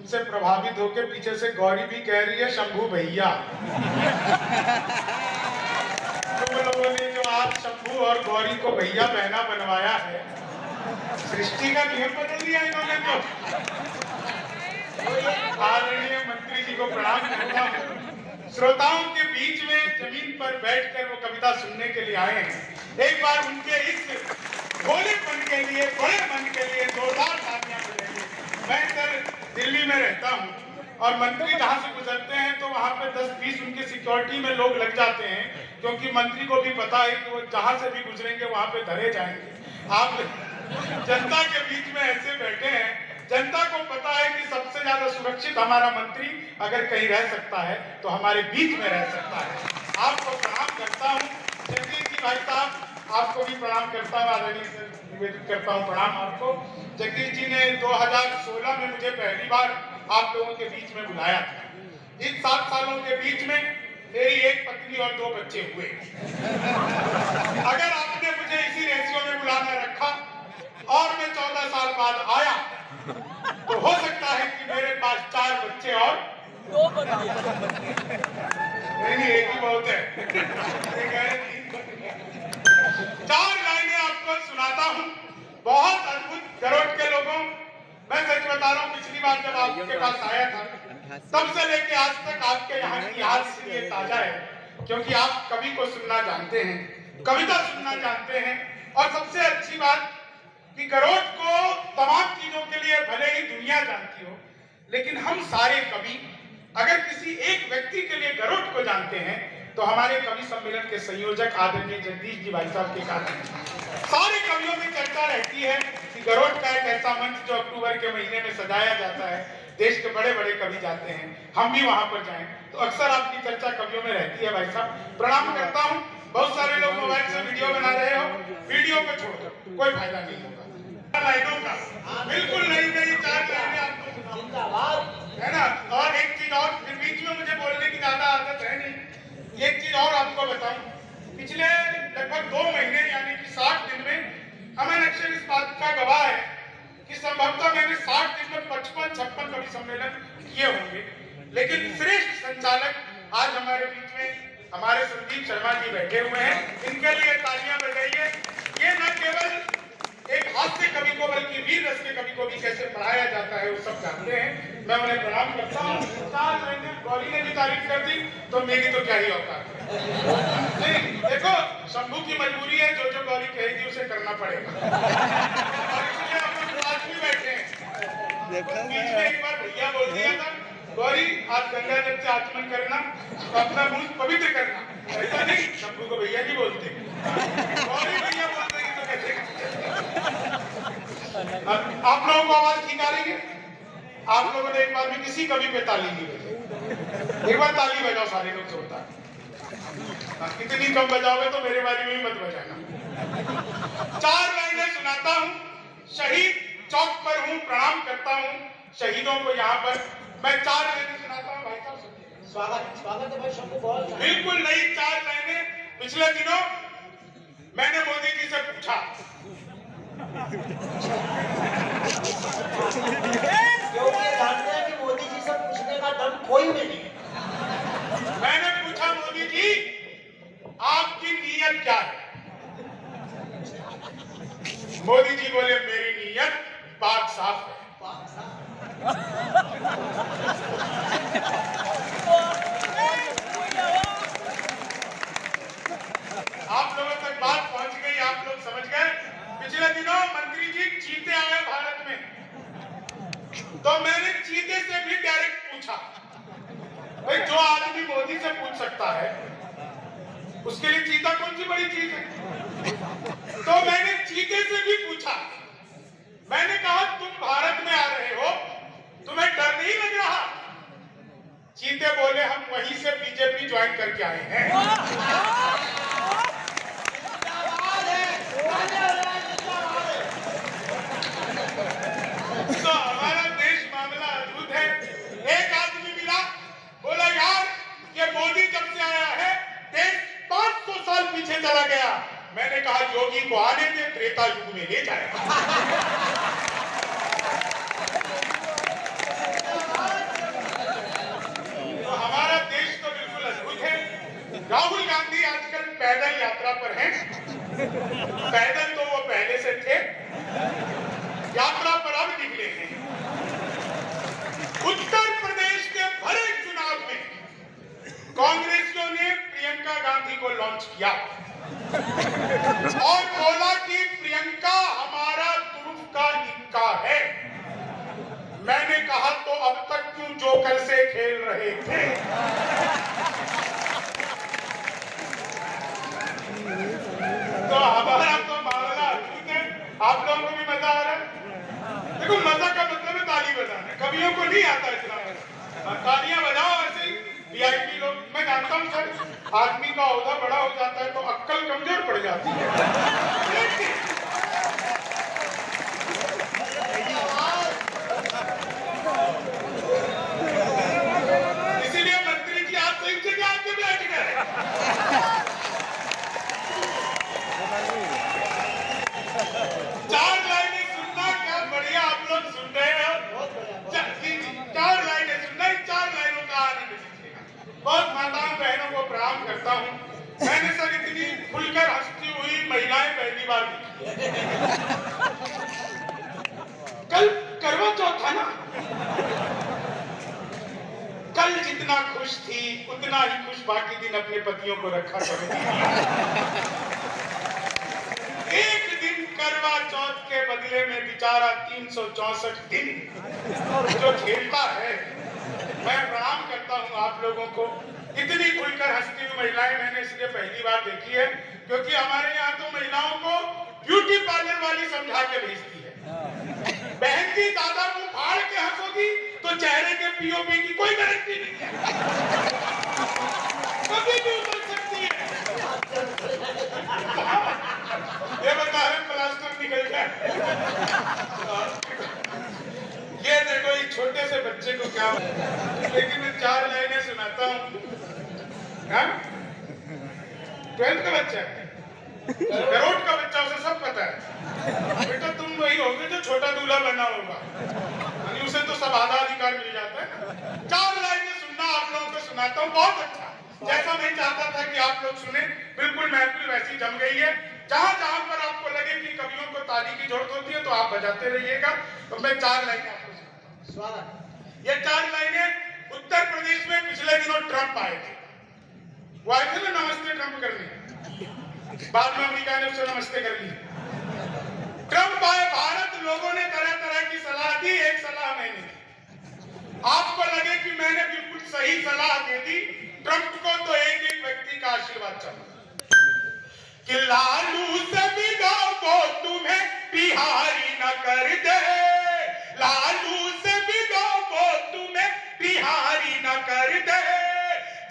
उनसे प्रभावित होकर पीछे से गौरी भी कह रही है शंभू भैया। तुम लोगों ने जो आज शंभू और गौरी को भैया बहना बनवाया है, सृष्टि का नियम बदल दिया इन्होंने। तो आदरणीय मंत्री जी को प्रणाम करता हूँ। श्रोताओं के बीच में जमीन पर बैठकर वो कविता सुनने के लिए आए हैं। एक बार उनके इस भोलेपन के लिए, बड़े मन के लिए जोरदार तालियां बजाइए। मैं सर दिल्ली में रहता हूँ और मंत्री जहाँ से गुजरते हैं तो वहाँ पे 10-20 उनकी सिक्योरिटी में लोग लग जाते हैं, क्योंकि मंत्री को भी पता है कि वो जहाँ से भी गुजरेंगे वहाँ पे धरे जाएंगे। आप जनता के बीच में ऐसे बैठे हैं, जनता को पता है कि सबसे ज्यादा सुरक्षित हमारा मंत्री अगर कहीं रह सकता है तो हमारे बीच में रह सकता है। आपको प्रणाम करता हूँ जगदीश जी भाई साहब, आपको भी प्रणाम करता हूँ। आदरणीय से निवेदित करता हूँ प्रणाम आपको। जगदीश जी ने 2016 में मुझे पहली बार आप लोगों के बीच में बुलाया था। इन 7 सालों के बीच में मेरी एक पत्नी और 2 बच्चे हुए। अगर आपने मुझे इसी रेशियो में बुलाना रखा और मैं 14 साल बाद आया तो हो सकता है कि मेरे पास 4 बच्चे और 2 बच्चे। नहीं, एक ही बहुत है। 4 लाइनें आपको सुनाता हूँ, बहुत अद्भुत गरुड़ के लोगों। मैं सच बता रहा हूँ, पिछली बार जब आपके पास आया था तब से लेके आज तक आपके यहाँ की याद इसलिए ताजा है क्योंकि आप कवि को सुनना जानते हैं, कविता सुनना जानते हैं। और सबसे अच्छी बात कि गरुड़ को तमाम चीजों के लिए भले ही दुनिया जानती हो, लेकिन हम सारे कवि अगर किसी एक व्यक्ति के लिए गरुड़ को जानते हैं तो हमारे कवि सम्मेलन के संयोजक आदरणीय जगदीश जी भाई साहब के कारण सारे कवियों में चर्चा रहती है कि गरुड़ का एक ऐसा मंच जो अक्टूबर के महीने में सजाया जाता है, देश के बड़े बड़े कवि जाते हैं, हम भी वहां पर जाएं तो अक्सर आपकी चर्चा कवियों में रहती है। भाई साहब प्रणाम करता हूँ। बहुत सारे लोग मोबाइल से वीडियो बना रहे हो, वीडियो को छोड़ दो, कोई फायदा नहीं होगा। लाइनों का बिल्कुल नहीं 4 लाइनें आपको सुनाऊंगा, है ना। और एक चीज और, फिर बीच में मुझे बोलने की ज्यादा आदत है नहीं। एक चीज और आपको बताऊं, पिछले लगभग 2 महीने यानी कि 60 दिन में अमन अक्षर इस बात का गवाह है कि संभवतः मैंने 60 दिन में 55-56 कवि सम्मेलन किए होंगे, लेकिन श्रेष्ठ संचालक आज हमारे बीच में हमारे संदीप शर्मा जी बैठे हुए हैं। इनके लिए तालियां बजाइए। ये न केवल एक हास्य कवि को बल्कि वीर रस के कवि को भी कैसे पढ़ाया जाता है वो सब जानते हैं। मैं उन्हें प्रणाम करता हूँ। 4 महीने गौरी ने भी तारीफ कर दी तो मेरी तो क्या ही औकात है। नहीं, देखो शंभू की मजबूरी है, जो गौरी कहेगी उसे करना पड़ेगा। और इसलिए हम लोग पास भी बैठे हैं। बीच में एक बार भैया बोल दिया था, गौरी आज गंगा जल से आचमन करना तो अपना मुंह पवित्र करना। ऐसा नहीं, शंभू को भैया नहीं बोलते, गौरी भैया बोलते हैं तो कैसे। आप लोगों को आवाज ठीक आ रही है? आप लोगों ने एक बार भी किसी कवि पे ताली नहीं बजाई। एक बार ताली बजाओ, सारे लोग जोरदार। इतनी कम बजाओगे तो मेरे बारे में भी मत बजाना। 4 लाइनें सुनाता हूँ। शहीद चौक पर हूँ, प्रणाम करता हूँ शहीदों को। यहाँ पर मैं 4 लाइनें सुनाता हूँ। भाई साहब स्वागत है भाई शंभू, बहुत बिल्कुल नहीं 4 लाइनें। पिछले दिनों मैंने मोदी जी से पूछा, क्योंकि जानते हैं कि मोदी जी से पूछने का दम कोई में नहीं है। मैंने पूछा मोदी जी आपकी नीयत क्या है? मोदी जी बोले मेरी नीयत पाक साफ है। आप लोगों तक बात पहुंच गई, आप लोग समझ गए। पिछले दिनों मंत्री जी चीते आए भारत में, तो मैंने चीते से भी डायरेक्ट पूछा, भाई जो आदमी मोदी से पूछ सकता है उसके लिए चीता कौन सी बड़ी चीज है? तो मैंने चीते से भी पूछा, मैंने कहा तुम भारत में आ रहे हो, तुम्हें डर नहीं लग रहा? चीते बोले हम वहीं से बीजेपी ज्वाइन करके आए हैं। तो हमारा देश मामला अद्भुत है। एक आदमी मिला, बोला यार ये मोदी जब से आया है देश 500 साल पीछे चला गया। मैंने कहा योगी को आने दे, त्रेता युग में ले जाएगा। राहुल गांधी आजकल पैदल यात्रा पर हैं। पैदल तो वो पहले से थे, यात्रा पर अब निकले हैं। उत्तर प्रदेश के भरे चुनाव में कांग्रेसियों ने प्रियंका गांधी को लॉन्च किया और बोला कि प्रियंका हमारा तुरुफ का इक्का है। मैंने कहा तो अब तक क्यों जोकर से खेल रहे थे? तो हमारा तो मामला अद्भुत है। आप लोगों को भी मजा आ रहा है? देखो, मजा का मतलब है ताली बजाना। कवियों को नहीं आता इतना मजा। तालियां बजाओ ऐसे ही। वीआईपी लोग, मैं जानता हूँ सर, आदमी का औहदा बड़ा हो जाता है तो अक्कल कमजोर पड़ जाती है। इसीलिए मंत्री जी आप सही जगह आके बैठ गए। चार लाइनें सुनना, क्या बढ़िया आप लोग सुन रहे हो। चार लाइनें सुनना, चार लाइनों का आनंद लीजिएगा। बहुत माताओं बहनों को प्रणाम करता हूँ। मैंने सर इतनी खुलकर हंसती हुई महिलाएं पहली बार देखी। कल करवा चौथ था ना, कल जितना खुश थी उतना ही खुश बाकी दिन अपने पतियों को रखा करेगी। एक दिन करवा चौथ के बदले में बेचारा 364 दिन जो खेलता है। मैं प्रणाम करता हूं आप लोगों को। इतनी खुलकर हंसती हुई महिलाएं मैंने इसलिए पहली बार देखी है क्योंकि हमारे यहाँ तो महिलाओं को ब्यूटी पार्लर वाली समझा के भेजती है। बहन की दादा को फाड़ के हंसोगी तो चेहरे के पीओपी की कोई गारंटी नहीं है, कभी भी उतर सकती है। ये बता रहे प्लास्टर निकल जाए। ये देखो, इस छोटे से बच्चे को क्या, लेकिन मैं चार लाइनें सुनाता हूँ। 12th का बच्चा है, करोड़ का बच्चा, उसे सब पता है। बेटा तुम वही होगे जो छोटा दूल्हा बना होगा, यानी उसे तो सब आधा अधिकार मिल जाता है। चार लाइनें सुनना आप लोगों को सुनाता हूँ, बहुत अच्छा। जैसा मैं चाहता था कि आप लोग सुने, बिल्कुल महफिल वैसी जम गई है। जहां जहां पर आपको लगे कि कवियों को ताली की जरूरत होती है तो आप बजाते रहिएगा। तो मैं चार लाइनें आपको सुनाता। ये चार लाइनें उत्तर प्रदेश में पिछले दिनों ट्रंप आए थे। वो आए थे ना नमस्ते ट्रंप करने, बाद में अमेरिका ने उससे नमस्ते कर ली। ट्रंप आए भारत, लोगों ने तरह तरह की सलाह दी। एक सलाह मैंने दी, आपको लगे कि मैंने बिल्कुल सही सलाह दे दी। ट्रंप को तो एक एक व्यक्ति का आशीर्वाद चाहिए कि लालू से बिगाओ वो तुम्हें बिहारी न कर दे, लालू से बिगाओ वो तुम्हें बिहारी न कर दे,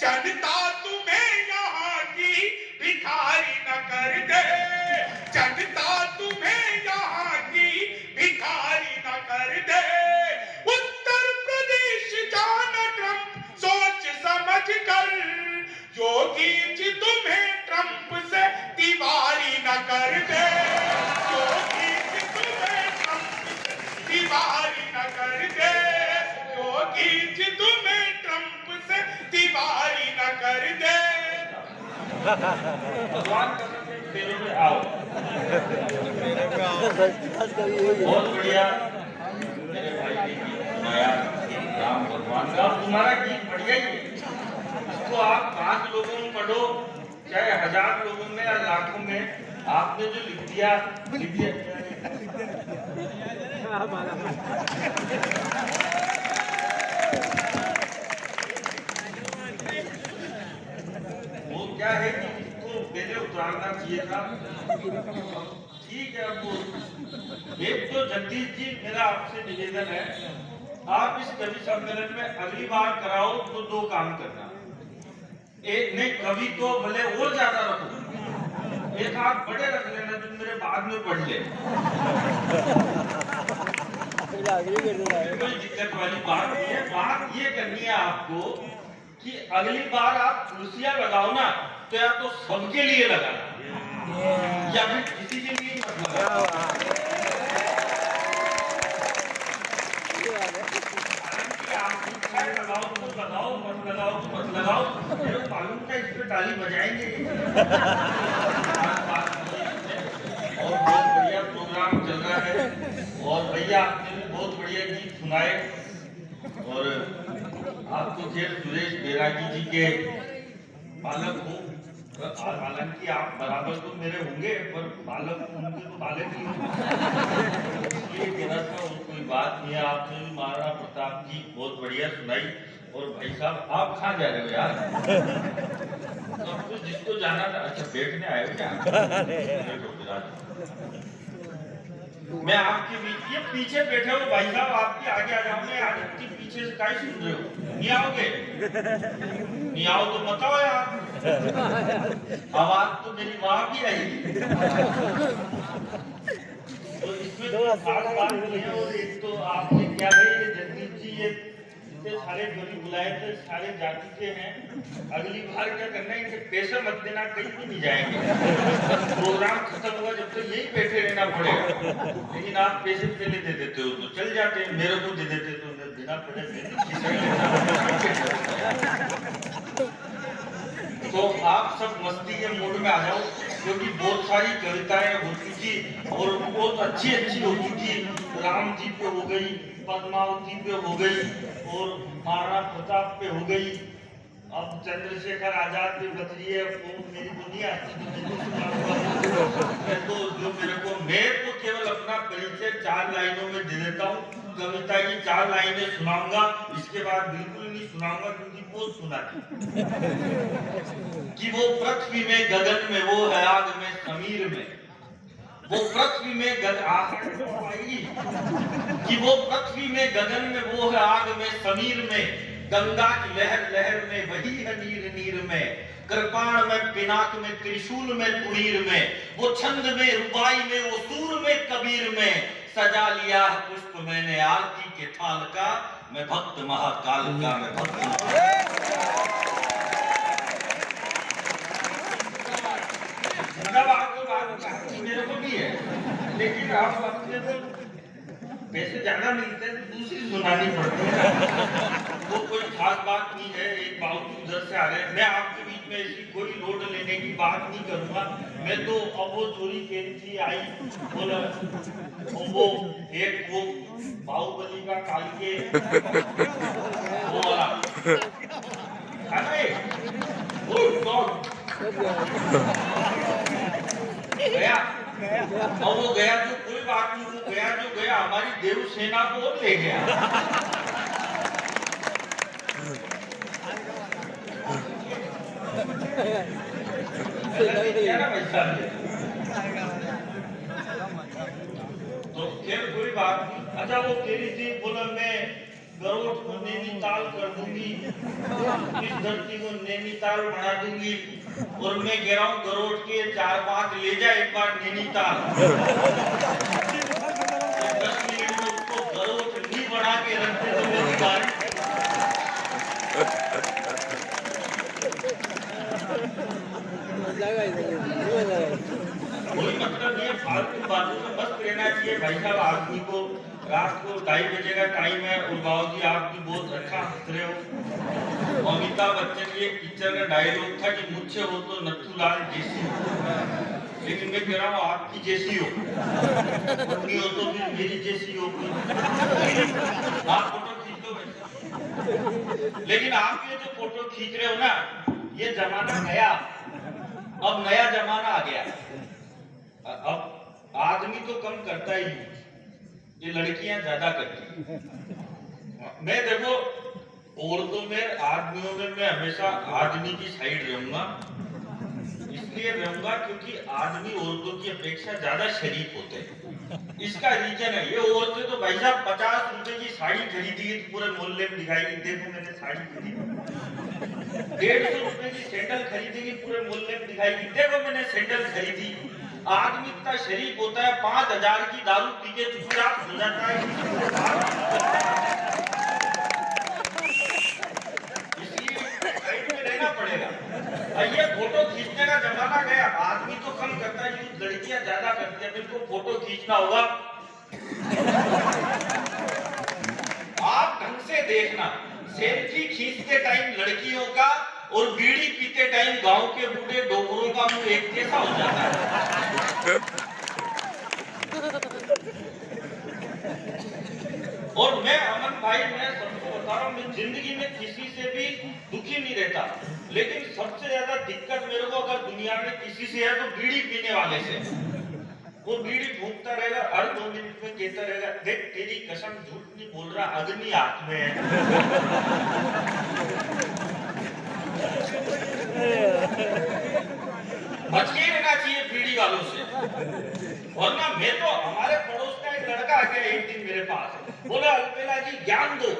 जनता तुम्हें यहाँ की भिखारी न कर दे, जनता तुम्हें यहाँ की भिखारी न कर दे। उत्तर प्रदेश जाना ट्रंप सोच समझ कर, योगी जी तुम्हें ट्रंप से दीवारी न कर दे, योगी जी तुम्हें ट्रंप से दीवारी न कर दे, योगी जी तुम्हें ट्रंप से दीवारी न कर दे। भगवान तेरे में आओ। बहुत बढ़िया मेरे भाई ने गीत सुनाया राम भगवान का। तुम्हारा गीत बढ़िया ही है, इसको आप 5 लोगों में पढ़ो, चाहे 1000 लोगों में या लाखों में, आपने जो लिख दिया वो क्या है कि इसको पहले उतारना चाहिए था। ठीक है, वो एक तो जगदीश जी, मेरा आपसे निवेदन है, आप इस कवि सम्मेलन में अगली बार कराओ तो 2 काम करना। एक नहीं, कवि तो भले और ज्यादा रखो, एक आध बड़े रख लेना जो मेरे बाद में पढ़ ले। कोई दिक्कत वाली बात नहीं है। बात ये करनी है आपको कि अगली बार आप कुर्सियां लगाओ ना तो या तो सबके लिए लगाना या फिर किसी के लिए मत लगाना। आप इच्छा लगाओ तो लगाओ, मत लगाओ तो मत लगाओ, मेरे को मालूम था इस पे ताली बजाएंगे। और बहुत बढ़िया प्रोग्राम चल रहा है और भैया आपने भी बहुत बढ़िया गीत सुनाए और आप तो खैर सुरेश बैरागी जी के बालक हो, हालांकि आप बराबर तो मेरे होंगे पर बालक उनके तो बालक ही हो, ये कहना था और कोई बात नहीं है। आपने भी महाराणा प्रताप जी बहुत बढ़िया सुनाई और भाई साहब आप कहाँ जा रहे हो यार? तो जिसको जाना था, अच्छा बैठने आए हो क्या? मैं आपके बीच, ये पीछे बैठे हो भाई साहब, आपके आगे आ जाओ, मैं आज इतनी पीछे से काहे सुन रहे हो? नहीं आओगे? नहीं आओ तो मत आओ यार, आवाज तो मेरी माँ भी आएगी। तो इसमें तो खास बात नहीं है। और एक तो आपने क्या है, ये जगदीप जी ये इतने सारे जोड़ी बुलाए थे, सारे जाति के हैं, अगली बार क्या करना है, इनके पैसे मत देना, कहीं भी नहीं जाएंगे। प्रोग्राम खत्म हुआ जब तक यही बैठे रहना पड़ेगा, लेकिन आप पैसे पहले दे देते हो तो चल जाते, मेरे को दे देते तो बिना पड़े तो आप सब मस्ती के मूड में आ जाओ, क्योंकि बहुत सारी कविताएं हो चुकी और बहुत अच्छी हो चुकी। राम जी पे हो गई, पद्मावती पे हो गई और महाराणा प्रताप पे हो गई, अब चंद्रशेखर आजाद पे बच रही है। वो मेरी दुनिया तो जो मेरे को, मैं तो केवल अपना परिचय 4 लाइनों में दे देता हूँ। कविता की 4 लाइनें सुनाऊंगा, इसके बाद बिल्कुल नहीं सुनाऊंगा क्योंकि बहुत सुना कि वो पृथ्वी में गगन में, वो है आग में समीर में, वो पृथ्वी में कि वो पृथ्वी में गगन में, वो है आग में समीर में, गंगा की लहर लहर में, वही है नीर नीर में, कृपाण में, पिनाक में, त्रिशूल में, तुणीर में, वो छंद में, रुबाई में, वो सूर में, कबीर में, सजा लिया पुष्प मैंने आरती के थाल का, मैं भक्त महाकाल का, मैं भक्त मेरे को भी है, लेकिन आप अपने को पैसे ज्यादा मिलते हैं तो दूसरी सुनानी पड़ती है। वो कोई खास बात नहीं है। एक बाबू उधर से आ रहे हैं, मैं आपके बीच में ऐसी कोई लोड लेने की बात नहीं करूंगा। मैं तो अब वो चोरी केंद्री आई बोला, वो एक वो बाहुबली का कालिके वो वाला, अरे गया और वो गया तो कोई बात नहीं, वो गया जो गया, हमारी देव सेना को और ले गया। तो खैर कोई बात नहीं। अच्छा वो कह रही थी, बोला मैं गरोठ को नैनीताल कर दूंगी, इस धरती को नैनीताल बना दूंगी, और मैं कह रहा हूँ गरोठ के 4-5 ले जाए एक बार नैनीताल। 10 मिनट में उसको गरोठ नहीं बना के रखते तो मेरी गाड़ी कोई मतलब नहीं है। फालतू बातों में मस्त रहना चाहिए भाई साहब। आदमी को रात को 2:30 बजे का टाइम है और बाबू जी आप भी बहुत अच्छा हंस रहे हो। अमिताभ बच्चन की एक पिक्चर का डायलॉग था कि मुझसे हो तो नथुलाल जैसी हो, लेकिन मैं कह रहा हूँ आपकी जैसी हो, नहीं हो तो फिर मेरी जैसी हो। आप फोटो खींच लो भाई, लेकिन आप ये जो फोटो खींच रहे हो ना, ये जमाना नया, अब नया जमाना आ गया। अब आदमी तो कम करता ही, ये लड़कियां ज्यादा करती। मैं देखो औरतों में, आदमियों में मैं हमेशा आदमी की साइड रहूंगा। इसलिए रहूंगा क्योंकि आदमी औरतों की अपेक्षा ज्यादा शरीफ होते हैं। इसका रीजन है, ये औरतें तो भाई साहब 50 रुपए की साड़ी खरीदी तो पूरे मोहल्ले में दिखाएगी, देखो मैंने साड़ी खरीदी। 150 रुपए की सैंडल खरीदेगी, पूरे मोहल्ले में दिखाएगी, देखो मैंने सैंडल खरीदी। आदमी इतना शरीफ होता है, 5000 की दारू पी के चुपचाप हो जाता है। इसलिए साइड में रहना पड़ेगा। ये फोटो खींचने का जमाना गया, आदमी तो कम करता है, लड़कियां ज्यादा करती है। मेरे को फोटो खींचना होगा, आप ढंग से देखना, सेल्फी खींचते टाइम लड़कियों का और बीड़ी पीते टाइम गांव के बूढ़े डोगरों का मुंह एक जैसा हो जाता है। और मैं अमन भाई, मैं सबको बता रहा हूँ, मैं जिंदगी में किसी से भी दुखी नहीं रहता, लेकिन सबसे ज्यादा दिक्कत मेरे को अगर दुनिया में किसी से है तो बीड़ी पीने वाले से। वो बीड़ी फूंकता रहेगा, हर 2 मिनट में कहता रहेगा, देख तेरी कसम झूठ नहीं बोल रहा, अग्नि हाथ में है। बच के रहना चाहिए बीड़ी वालों से, वरना मैं तो, हमारे पड़ोस का एक लड़का आ गया एक दिन मेरे पास, बोला अलबेला जी ज्ञान दो।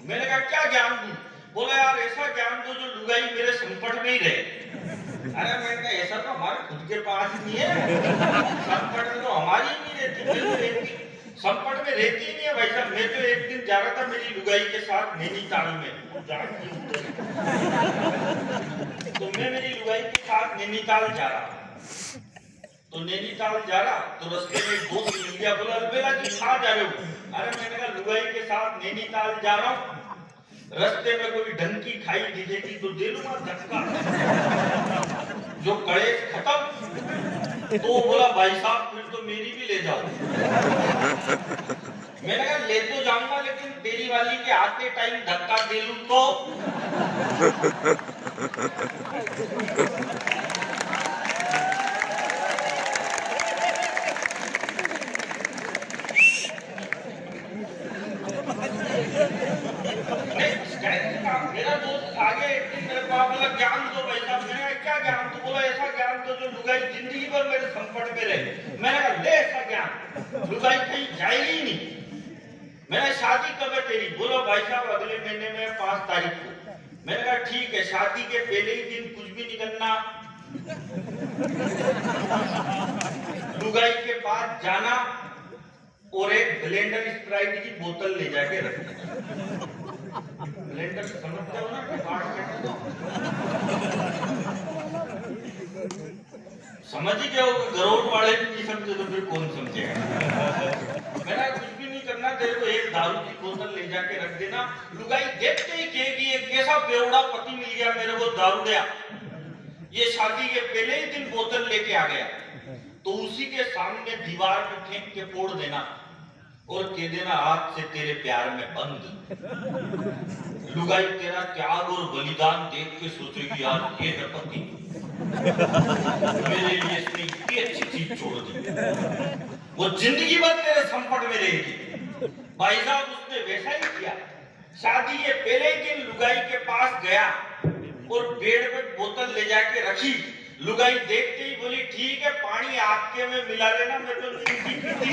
मैंने कहा क्या ज्ञान दूं? बोला यार ऐसा ज्ञान दो जो लुगाई मेरे संकट में ही रहे। अरे मैंने कहा ऐसा तो हमारे खुद के पास नहीं है, संकट में तो हमारी नहीं रहती, संकट में रहती ही नहीं है भाई साहब। मैं तो एक दिन जा रहा था मेरी लुगाई के साथ नैनीताल में, तो मैं मेरी लुगाई के साथ नैनीताल जा रहा, तो नैनीताल जा रहा तो रास्ते में एक दोस्त मिल गया, बोला अलबेला जी कहाँ जा रहे हो? अरे मैंने कहा लुगाई के साथ नैनीताल जा रहा हूँ, रास्ते में कोई ढंकी खाई दिखेगी तो दे लूंगा धक्का, जो कलेश खत्म। तो बोला भाई साहब फिर तो मेरी भी ले जाओ। मैंने कहा ले तो जाऊंगा, लेकिन तेरी वाली के आते टाइम धक्का दे लूं तो। मेरा दोस्त आगे एक दिन मेरे को बोला ज्ञान दो भाई साहब। मैंने कहा क्या ज्ञान? तो बोला ऐसा ज्ञान दो जो लुगाई जिंदगी भर मेरे संकट में रहे। मैंने कहा ले ऐसा ज्ञान, लुगाई कहीं जाएगी ही नहीं। मैंने शादी कब है तेरी? बोलो भाई साहब अगले महीने में 5 तारीख को। मैंने कहा ठीक है, शादी के पहले ही दिन कुछ भी नहीं करना, लुगाई के पास जाना और एक ब्लेंडर स्प्राइट की बोतल ले जाके रखना। ब्लेंडर समझते हो ना, समझ ही गए हो, गरोड़ वाले भी नहीं समझे तो फिर कौन समझेगा। मैंने कुछ भी नहीं करना, तेरे को एक दारू की बोतल ले जाके रख देना, लुगाई देखते ही कहेगी एक कैसा बेवड़ा पति मिल गया मेरे को दारू दिया, ये शादी के पहले ही दिन बोतल लेके आ गया। तो उसी के सामने दीवार पे फेंक के फोड़ देना और कह देना आज से तेरे प्यार में बंद। लुगाई तेरा त्याग और बलिदान देख के सोचेगी यार ये है पति, मेरे लिए इसने इतनी अच्छी चीज छोड़ दी, वो जिंदगी भर तेरे संकट में रहेगी। भाई साहब उसने वैसा ही किया, शादी के पहले ही दिन लुगाई के पास गया और बेड पे बोतल ले जाके रखी। लुगाई देखते ही बोली ठीक है पानी आपके में मिला लेना, मैं तो नहीं पीती।